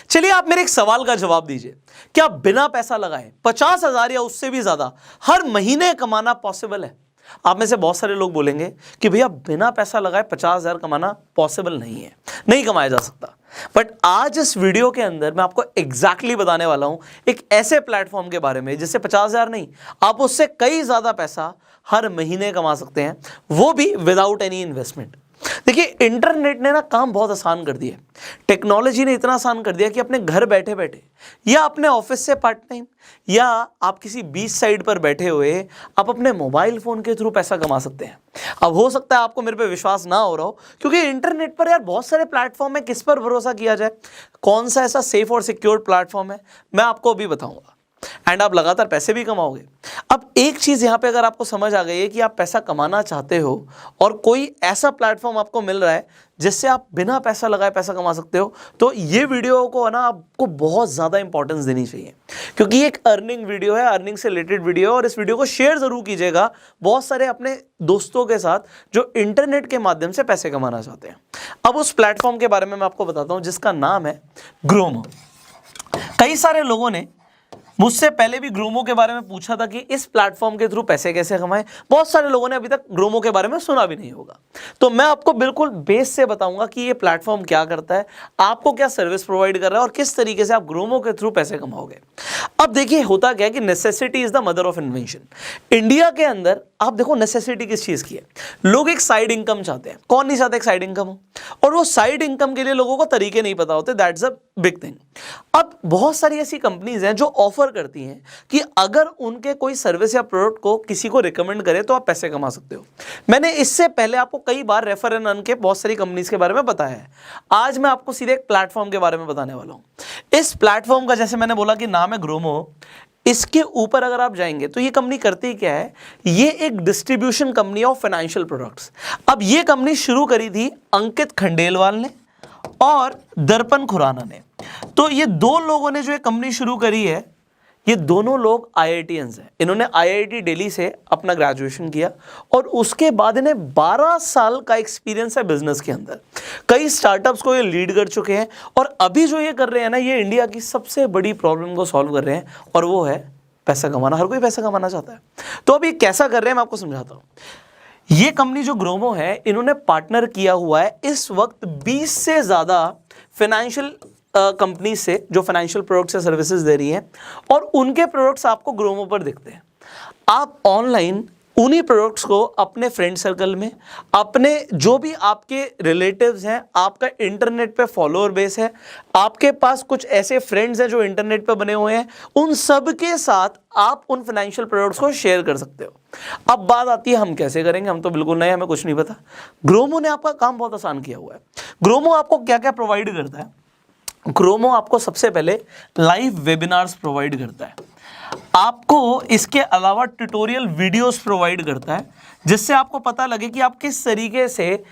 चलिए आप मेरे एक सवाल का जवाब दीजिए, क्या बिना पैसा लगाए 50,000 या उससे भी ज्यादा हर महीने कमाना पॉसिबल है? आप में से बहुत सारे लोग बोलेंगे कि भैया बिना पैसा लगाए 50,000 कमाना पॉसिबल नहीं है, नहीं कमाया जा सकता। बट आज इस वीडियो के अंदर मैं आपको एग्जैक्टली बताने वाला हूं एक ऐसे प्लेटफॉर्म के बारे में जिससे 50,000 नहीं, आप उससे कई ज्यादा पैसा हर महीने कमा सकते हैं, वो भी विदाउट एनी इन्वेस्टमेंट। देखिए, इंटरनेट ने ना काम बहुत आसान कर दिया। टेक्नोलॉजी ने इतना आसान कर दिया कि अपने घर बैठे बैठे या अपने ऑफिस से पार्ट टाइम या आप किसी बीच साइड पर बैठे हुए आप अपने मोबाइल फोन के थ्रू पैसा कमा सकते हैं। अब हो सकता है आपको मेरे पे विश्वास ना हो रहा हो, क्योंकि इंटरनेट पर यार बहुत सारे प्लेटफॉर्म है, किस पर भरोसा किया जाए, कौन सा ऐसा सेफ और सिक्योर प्लेटफॉर्म है, मैं आपको अभी बताऊंगा। एंड आप लगातार पैसे भी कमाओगे। अब एक चीज यहां पे अगर आपको समझ आ गई है कि आप पैसा कमाना चाहते हो और कोई ऐसा प्लेटफॉर्म आपको मिल रहा है जिससे आप बिना पैसा लगाए पैसा कमा सकते हो, तो ये वीडियो को ना आपको बहुत ज्यादा इंपॉर्टेंस देनी चाहिए, क्योंकि ये एक अर्निंग वीडियो है, अर्निंग से रिलेटेड वीडियो है। और इस वीडियो को शेयर जरूर कीजिएगा बहुत सारे अपने दोस्तों के साथ जो इंटरनेट के माध्यम से पैसे कमाना चाहते हैं। अब उस प्लेटफॉर्म के बारे में मैं आपको बताता हूं जिसका नाम है ग्रोमो। कई सारे लोगों ने मुझसे पहले भी ग्रोमो के बारे में पूछा था कि इस प्लेटफॉर्म के थ्रू पैसे कैसे कमाएं। बहुत सारे लोगों ने अभी तक ग्रोमो के बारे में सुना भी नहीं होगा, तो मैं आपको बिल्कुल बेस से बताऊंगा कि ये प्लेटफॉर्म क्या करता है, आपको क्या सर्विस प्रोवाइड कर रहा है और किस तरीके से आप ग्रोमो के थ्रू पैसे कमाओगे। अब देखिए, होता क्या है कि necessity is the mother of invention. India के अंदर आप देखो नेसेसिटी किस चीज की है, लोग एक साइड इनकम चाहते हैं। कौन नहीं चाहता एक साइड इनकम हो? और वो साइड इनकम के लिए लोगों को तरीके नहीं पता होते, दैट्स अ बिग थिंग। अब बहुत सारी ऐसी कंपनीज हैं जो ऑफर करती हैं कि अगर उनके कोई सर्विस या प्रोडक्ट को किसी को रिकमेंड करे तो आप पैसे कमा सकते हो। मैंने इससे पहले आपको कई बार रेफर एंड अर्न के बहुत सारी कंपनीज के बारे में बताया है। आज मैं आपको सीधे एक प्लेटफॉर्म के बारे में बताने वाला हूं। इस प्लेटफॉर्म का, जैसे मैंने बोला कि नाम है ग्रोमो, इसके ऊपर अगर आप जाएंगे तो ये कंपनी करती क्या है, ये एक distribution company of financial products. अब ये कंपनी शुरू करी थी अंकित खंडेलवाल ने और दर्पण खुराना ने। तो ये दो लोगों ने जो ये कंपनी शुरू करी है, ये दोनों लोग IITians हैं। इन्होंने IIT दिल्ली से अपना ग्रेजुएशन किया और उसके बाद इन्हें 12 साल का एक्सपीरियंस है बिजनेस के अंदर। कई स्टार्टअप्स को ये लीड कर चुके हैं और अभी जो ये कर रहे हैं ना, ये इंडिया की सबसे बड़ी प्रॉब्लम को सॉल्व कर रहे हैं, और वो है पैसा कमाना। हर कोई पैसा कमाना चाहता है। तो अभी कैसा कर रहे हैं मैं आपको समझाता हूँ। ये कंपनी जो ग्रोमो है, इन्होंने पार्टनर किया हुआ है इस वक्त 20 से ज्यादा फाइनेंशियल कंपनी से जो फाइनेंशियल प्रोडक्ट्स या सर्विसेज दे रही हैं, और उनके प्रोडक्ट्स आपको ग्रोमो पर दिखते हैं। आप ऑनलाइन उन्हीं प्रोडक्ट्स को अपने फ्रेंड सर्कल में, अपने जो भी आपके रिलेटिव्स हैं, आपका इंटरनेट पे फॉलोअर बेस है, आपके पास कुछ ऐसे फ्रेंड्स हैं जो इंटरनेट पे बने हुए हैं, उन सब के साथ आप उन फाइनेंशियल प्रोडक्ट्स को शेयर कर सकते हो। अब बात आती है हम कैसे करेंगे, हम तो बिल्कुल नए, हमें कुछ नहीं पता। ग्रोमो ने आपका काम बहुत आसान किया हुआ है। ग्रोमो आपको क्या क्या प्रोवाइड करता है? ग्रोमो आपको सबसे पहले लाइव वेबिनार्स प्रोवाइड करता है, आपको इसके अलावा ट्यूटोरियल वीडियोस प्रोवाइड करता है, जिससे आपको पता लगे कि आप किस तरीके से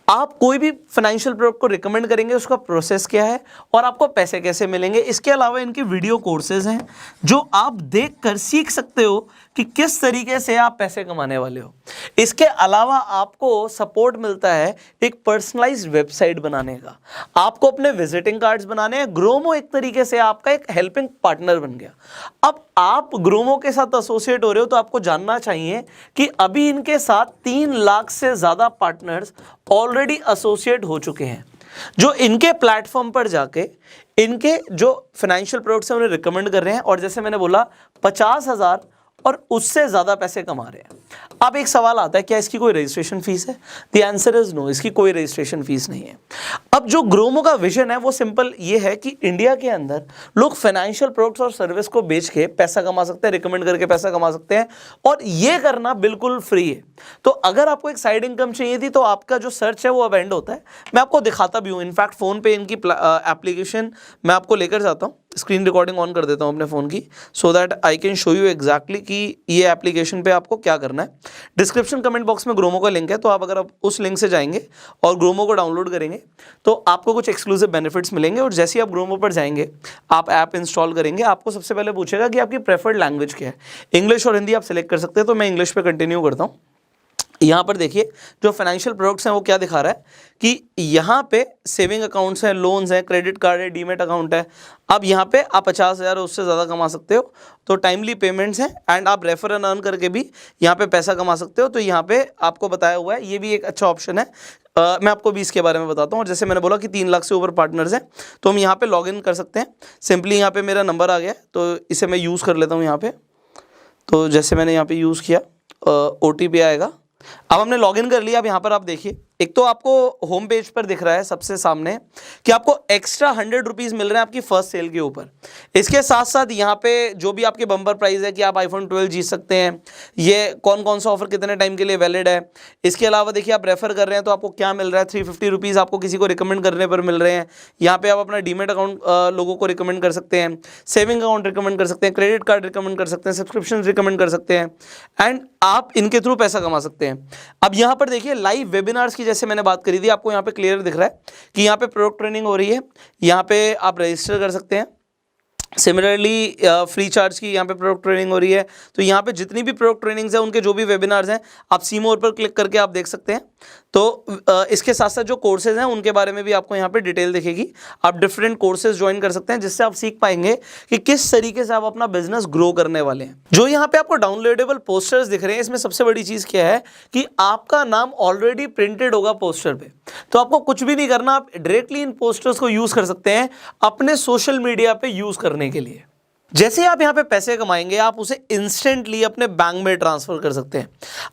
आप कोई भी फाइनेंशियल प्रोडक्ट को रिकमेंड करेंगे, उसका प्रोसेस क्या है और आपको पैसे कैसे मिलेंगे। इसके अलावा इनके वीडियो कोर्सेज हैं जो आप देखकर सीख सकते हो कि किस तरीके से आप पैसे कमाने वाले हो। इसके अलावा आपको सपोर्ट मिलता है एक पर्सनलाइज्ड वेबसाइट बनाने का, आपको अपने विजिटिंग कार्ड्स बनाने हैं। ग्रोमो एक तरीके से आपका एक हेल्पिंग पार्टनर बन गया। अब आप ग्रोमो के साथ एसोसिएट हो रहे हो तो आपको जानना चाहिए कि अभी इनके साथ 3 लाख से ज्यादा पार्टनर्स ऑलरेडी एसोसिएट हो चुके हैं, जो इनके प्लेटफॉर्म पर जाके इनके जो फाइनेंशियल प्रोडक्ट्स हैं उन्हें रिकमेंड कर रहे हैं, और जैसे मैंने बोला 50,000 और उससे ज्यादा पैसे कमा रहे हैं। अब एक सवाल आता है, क्या इसकी कोई रजिस्ट्रेशन फीस है? द आंसर इज नो, इसकी कोई रजिस्ट्रेशन फीस नहीं है। अब जो ग्रोमो का विजन है वो सिंपल ये है कि इंडिया के अंदर लोग फाइनेंशियल प्रोडक्ट्स और सर्विस को बेच के पैसा कमा सकते हैं, रिकमेंड करके पैसा कमा सकते हैं, और ये करना बिल्कुल फ्री है। तो अगर आपको एक साइड इनकम चाहिए थी तो आपका जो सर्च है वो अब एंड होता है। मैं आपको दिखाता भी हूँ, इनफैक्ट फोन पे इनकी एप्लीकेशन मैं आपको लेकर जाता हूँ, स्क्रीन रिकॉर्डिंग ऑन कर देता हूँ अपने फ़ोन की, so that I can show you exactly कि ये एप्लीकेशन पे आपको क्या करना है। डिस्क्रिप्शन कमेंट बॉक्स में ग्रोमो का लिंक है, तो आप अगर आप उस लिंक से जाएंगे और ग्रोमो को डाउनलोड करेंगे तो आपको कुछ एक्सक्लूसिव बेनिफिट्स मिलेंगे। और जैसे ही आप ग्रोमो पर जाएंगे, आप ऐप इंस्टॉल करेंगे, आपको सबसे पहले पूछेगा कि आपकी प्रेफर्ड लैंग्वेज क्या है। इंग्लिश और हिंदी आप सिलेक्ट कर सकते हैं, तो मैं इंग्लिश पे कंटिन्यू करता हूँ। यहाँ पर देखिए जो फाइनेंशियल प्रोडक्ट्स हैं वो क्या दिखा रहा है कि यहाँ पे सेविंग अकाउंट्स हैं, लोन्स हैं, क्रेडिट कार्ड है, डीमेट अकाउंट है। अब यहाँ पे आप 50,000 उससे ज़्यादा कमा सकते हो, तो टाइमली पेमेंट्स हैं एंड आप रेफर एंड अर्न करके भी यहाँ पे पैसा कमा सकते हो। तो यहाँ पे आपको बताया हुआ है, ये भी एक अच्छा ऑप्शन है। मैं आपको भी इसके बारे में बताता हूँ। और जैसे मैंने बोला कि 3 लाख से ऊपर पार्टनर्स हैं, तो हम यहाँ पे लॉग इन कर सकते हैं। सिंपली यहाँ पे मेरा नंबर आ गया, तो इसे मैं यूज़ कर लेता हूँ यहाँ पे। तो जैसे मैंने यहाँ पे यूज़ किया, OTP आएगा। अब हमने लॉगिन कर लिया। अब यहाँ पर आप देखिए, एक तो आपको होम पेज पर दिख रहा है सबसे सामने कि आपको एक्स्ट्रा 100 रुपीज़ मिल रहे हैं आपकी फर्स्ट सेल के ऊपर। इसके साथ साथ यहाँ पे जो भी आपके बम्पर प्राइस है कि आप iPhone 12 जीत सकते हैं, ये कौन कौन सा ऑफर कितने टाइम के लिए वैलिड है। इसके अलावा देखिए आप रेफर कर रहे हैं तो आपको क्या मिल रहा है, 350 रुपीज़ आपको किसी को रिकमेंड करने पर मिल रहे हैं। यहाँ पे आप अपना डीमेट अकाउंट लोगों को रिकमेंड कर सकते हैं, सेविंग अकाउंट रिकमेंड कर सकते हैं, क्रेडिट कार्ड रिकमेंड कर सकते हैं, सब्सक्रिप्शन रिकमेंड कर सकते हैं एंड आप इनके थ्रू पैसा कमा सकते हैं। अब यहाँ पर देखिए लाइव वेबिनार्स की जैसे मैंने बात करी थी, आपको यहाँ पे क्लियर दिख रहा है कि यहाँ पे प्रोडक्ट ट्रेनिंग हो रही है। यहाँ पे आप रजिस्टर कर सकते हैं। सिमिलरली फ्री चार्ज की यहाँ पे प्रोडक्ट ट्रेनिंग हो रही है। तो यहाँ पे जितनी भी प्रोडक्ट ट्रेनिंग्स हैं उनके जो भी वेबिनार्स हैं आप सी मोर पर क्लिक करके आप देख सकते हैं। तो इसके साथ साथ जो कोर्सेज हैं उनके बारे में भी आपको यहाँ पे डिटेल दिखेगी। आप डिफरेंट कोर्सेज ज्वाइन कर सकते हैं जिससे आप सीख पाएंगे कि किस तरीके से आप अपना बिजनेस ग्रो करने वाले हैं। जो यहाँ पे आपको डाउनलोडेबल पोस्टर्स दिख रहे हैं, इसमें सबसे बड़ी चीज़ क्या है कि आपका नाम ऑलरेडी प्रिंटेड होगा पोस्टर पे। तो आपको कुछ भी नहीं करना, आप डायरेक्टली इन पोस्टर्स को यूज़ कर सकते हैं अपने सोशल मीडिया पे यूज़ करने के लिए। जैसे ही आप यहाँ पे पैसे कमाएंगे आप उसे इंस्टेंटली अपने बैंक में ट्रांसफर कर सकते हैं।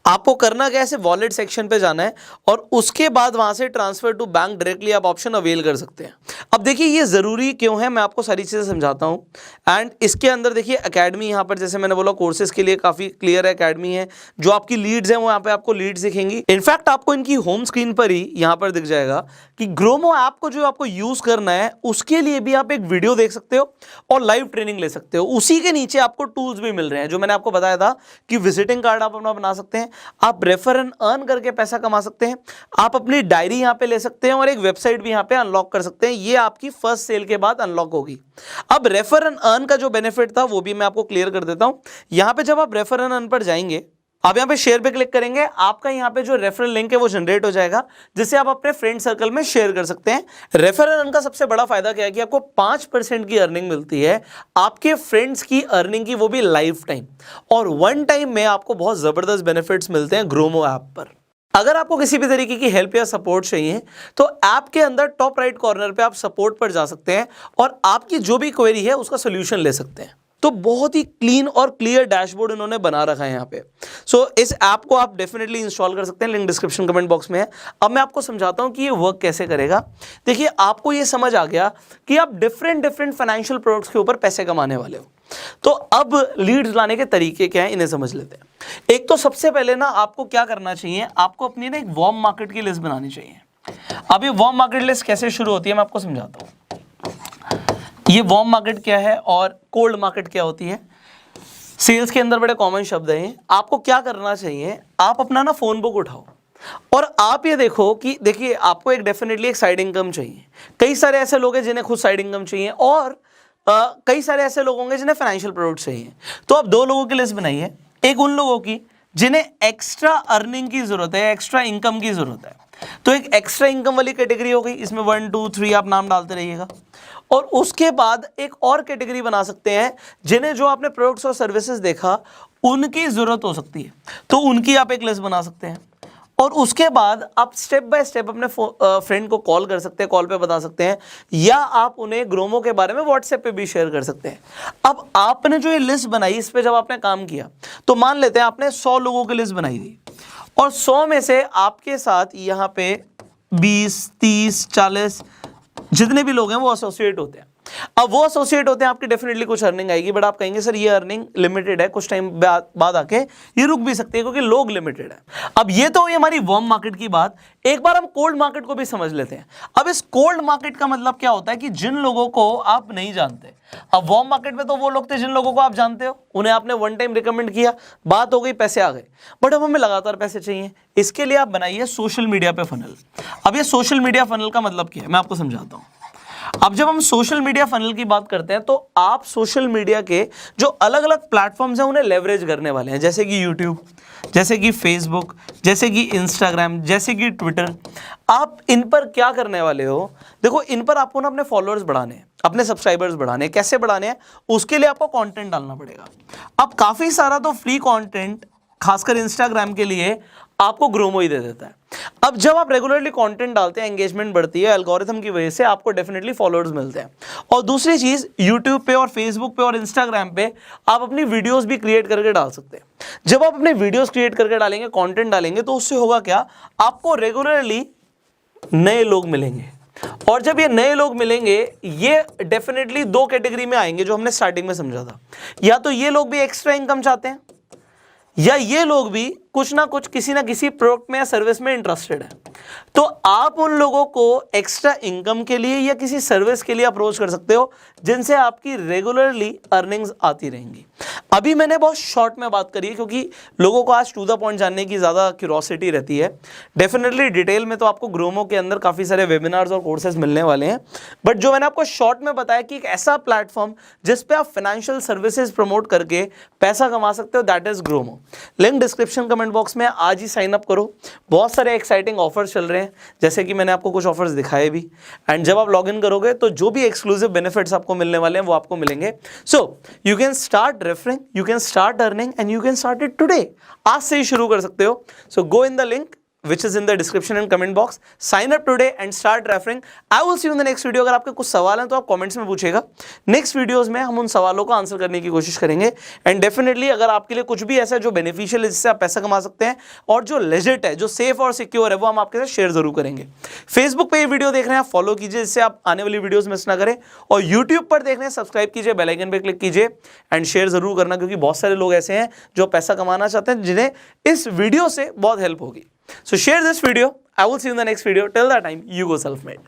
आपको करना क्या है, वॉलेट सेक्शन पे जाना है और उसके बाद वहाँ से ट्रांसफर टू बैंक डायरेक्टली आप ऑप्शन अवेल कर सकते हैं। अब देखिए ये ज़रूरी क्यों है, मैं आपको सारी चीज़ें समझाता हूँ। एंड इसके अंदर देखिए एकेडमी, यहाँ पर जैसे मैंने बोला कोर्सेज के लिए काफ़ी क्लियर एकेडमी है। जो आपकी लीड्स हैं वो यहाँ पे आपको लीड्स दिखेंगी। इनफैक्ट आपको इनकी होम स्क्रीन पर ही यहाँ पर दिख जाएगा कि ग्रोमो ऐप को जो आपको यूज़ करना है उसके लिए भी आप एक वीडियो देख सकते हो और लाइव ट्रेनिंग ले सकते हो। उसी के नीचे आपको टूल्स भी मिल रहे हैं जो मैंने आपको बताया था कि विजिटिंग कार्ड आप अपना बना सकते हैं, आप रेफर एंड अर्न करके पैसा कमा सकते हैं, आप अपनी डायरी यहाँ पे ले सकते हैं और एक वेबसाइट भी यहाँ पे अनलॉक कर सकते हैं। ये आपकी फर्स्ट सेल के बाद अनलॉक होगी। अब रेफर एंड अर्न का जो बेनिफिट था वो भी मैं आपको क्लियर कर देता हूं। यहाँ पे जब आप रेफर एंड अर्न पर जाएंगे, आप यहाँ पे शेयर पे क्लिक करेंगे, आपका यहाँ पे जो रेफरल लिंक है वो जनरेट हो जाएगा जिससे आप अपने फ्रेंड सर्कल में शेयर कर सकते हैं। रेफर एंड अर्न का सबसे बड़ा फायदा क्या है कि आपको 5% की अर्निंग मिलती है आपके फ्रेंड्स की अर्निंग की, वो भी लाइफ टाइम। और वन टाइम में आपको बहुत जबरदस्त बेनिफिट्स मिलते हैं ग्रोमो ऐप पर। अगर आपको किसी भी तरीके की हेल्प या सपोर्ट चाहिए तो ऐप के अंदर टॉप राइट कॉर्नर पे आप सपोर्ट पर जा सकते हैं और आपकी जो भी क्वेरी है उसका सोल्यूशन ले सकते हैं। तो बहुत ही क्लीन और क्लियर डैशबोर्ड इन्होंने बना रखा है यहाँ पे। सो इस ऐप को आप डेफिनेटली इंस्टॉल कर सकते हैं, लिंक डिस्क्रिप्शन कमेंट बॉक्स में है। अब मैं आपको समझाता हूँ कि ये वर्क कैसे करेगा। देखिए आपको ये समझ आ गया कि आप डिफरेंट फाइनेंशियल प्रोडक्ट्स के ऊपर पैसे कमाने वाले हो। तो अब लीड्स लाने के तरीके क्या हैं इन्हें समझ लेते हैं। एक तो सबसे पहले ना आपको क्या करना चाहिए, आपको अपनी ना एक वार्म मार्केट की लिस्ट बनानी चाहिए। अब ये वार्म मार्केट लिस्ट कैसे शुरू होती है मैं आपको समझाता हूँ। ये वार्म मार्केट क्या है और कोल्ड मार्केट क्या होती है। सेल्स के अंदर बड़े कॉमन शब्द हैं। आपको क्या करना चाहिए, आप अपना ना फोन बुक उठाओ और आप ये देखो कि देखिए आपको एक डेफिनेटली एक साइड इनकम चाहिए। कई सारे ऐसे लोग हैं जिन्हें खुद साइड इनकम चाहिए और कई सारे ऐसे लोग होंगे जिन्हें फाइनेंशियल प्रोडक्ट चाहिए। तो आप 2 लोगों की लिस्ट बनाइए, एक उन लोगों की जिन्हें एक्स्ट्रा अर्निंग की जरूरत है, एक्स्ट्रा इनकम की जरूरत है। तो एक एक्स्ट्रा इनकम वाली कैटेगरी हो गई, इसमें 1 2 3 आप नाम डालते रहिएगा। और उसके बाद एक और कैटेगरी बना सकते हैं जिन्हें जो आपने प्रोडक्ट्स और सर्विसेज देखा उनकी जरूरत हो सकती है, तो उनकी आप एक लिस्ट बना सकते हैं। और उसके बाद आप स्टेप बाय स्टेप अपने फ्रेंड को कॉल कर सकते हैं, कॉल पे बता सकते हैं, या आप उन्हें ग्रोमो के बारे में व्हाट्सएप पे भी शेयर कर सकते हैं। अब आपने जो ये लिस्ट बनाई, इस पे जब आपने काम किया तो मान लेते हैं आपने 100 लोगों की लिस्ट बनाई थी और 100 में से आपके साथ यहाँ पे 20 30 40 जितने भी लोग हैं वो एसोसिएट होते हैं। अब वो एसोसिएट होते हैं, आपकी डेफिनेटली कुछ अर्निंग आएगी, बट आप कहेंगे सर ये अर्निंग लिमिटेड है, कुछ टाइम बाद आके ये रुक भी सकती है क्योंकि लोग लिमिटेड है। अब ये तो ये हमारी वार्म मार्केट की बात। एक बार हम कोल्ड मार्केट को भी समझ लेते हैं। अब इस कोल्ड मार्केट का मतलब क्या होता है कि जिन लोगों को आप नहीं जानते। अब वार्म मार्केट में तो वो लोग थे जिन लोगों को आप जानते हो, उन्हें आपने वन टाइम रिकमेंड किया, बात हो गई, पैसे आ गए। बट अब हमें लगातार पैसे चाहिए, इसके लिए आप बनाइए सोशल मीडिया पे फनल। अब ये सोशल मीडिया फनल का मतलब क्या है मैं आपको समझाता हूँ। अब जब हम सोशल मीडिया फनल की बात करते हैं तो आप सोशल मीडिया के जो अलग अलग प्लेटफॉर्म्स हैं उन्हें लेवरेज करने वाले हैं, जैसे कि यूट्यूब, जैसे कि फेसबुक, जैसे कि इंस्टाग्राम, जैसे कि ट्विटर। आप इन पर क्या करने वाले हो? देखो, इन पर आपको ना अपने फॉलोअर्स बढ़ाने हैं, अपने सब्सक्राइबर्स बढ़ाने हैं। कैसे बढ़ाने हैं? उसके लिए आपको कंटेंट डालना पड़ेगा। अब काफ़ी सारा तो फ्री कंटेंट खासकर इंस्टाग्राम के लिए आपको ग्रोमो ही दे देता है। अब जब आप रेगुलरली कंटेंट डालते हैं, एंगेजमेंट बढ़ती है, एल्गोरिथम की वजह से आपको डेफिनेटली फॉलोअर्स मिलते हैं। और दूसरी चीज़, यूट्यूब पे और फेसबुक पे और इंस्टाग्राम पे आप अपनी वीडियोस भी क्रिएट करके डाल सकते हैं। जब आप अपने वीडियोस क्रिएट करके डालेंगे, कंटेंट डालेंगे, तो उससे होगा क्या? आपको रेगुलरली नए लोग मिलेंगे। और जब ये नए लोग मिलेंगे, ये डेफिनेटली दो कैटेगरी में आएंगे जो हमने स्टार्टिंग में समझा था। या तो ये लोग भी एक्स्ट्रा इनकम चाहते हैं, या ये लोग भी कुछ ना कुछ किसी ना किसी प्रोडक्ट में या सर्विस में इंटरेस्टेड है। तो आप उन लोगों को एक्स्ट्रा इनकम के लिए या किसी सर्विस के लिए अप्रोच कर सकते हो, जिनसे आपकी रेगुलरली अर्निंग्स आती रहेंगी। अभी मैंने बहुत शॉर्ट में बात करी है क्योंकि लोगों को आज टू द पॉइंट जानने की ज़्यादा क्यूरोसिटी रहती है। डेफिनेटली डिटेल में तो आपको ग्रोमो के अंदर काफ़ी सारे वेबिनार्स और कोर्सेज मिलने वाले हैं, बट जो मैंने आपको शॉर्ट में बताया कि एक ऐसा प्लेटफॉर्म जिस पे आप फाइनेंशियल सर्विसेज प्रमोट करके पैसा कमा सकते हो, that is Gromo. Link description comment box में, आज ही साइन अप करो। बहुत सारे एक्साइटिंग ऑफर्स चल रहे हैं, जैसे कि मैंने आपको कुछ ऑफर्स दिखाए भी। एंड जब आप लॉग इन करोगे तो जो भी एक्सक्लूसिव बेनिफिट्स आपको मिलने वाले हैं वो आपको मिलेंगे। So you can start referring, you can start earning and you can start it today. आज से ही शुरू कर सकते हो। So go in the link which is in the description and comment box, sign up today and start referring. I will see you in the next video. अगर आपके कुछ सवाल हैं तो आप कमेंट्स में पूछेगा। नेक्स्ट वीडियोस में हम उन सवालों को आंसर करने की कोशिश करेंगे। एंड डेफिनेटली अगर आपके लिए कुछ भी ऐसा है जो बेनिफिशियल है, जिससे आप पैसा कमा सकते हैं और जो लेजिट है, जो सेफ और सिक्योर है, वो हम आपके साथ शेयर जरूर करेंगे। फेसबुक पे ये वीडियो देख रहे हैं, फॉलो कीजिए जिससे आप आने वाली वीडियोस मिस ना करें। और यूट्यूब पर देख रहे हैं, सब्सक्राइब कीजिए, बेल आइकन पे क्लिक कीजिए एंड शेयर जरूर करना, क्योंकि बहुत सारे लोग ऐसे हैं जो पैसा कमाना चाहते हैं, जिन्हें इस वीडियो से बहुत हेल्प होगी। So share this video. I will see you in the next video. Till that time, you go self-made.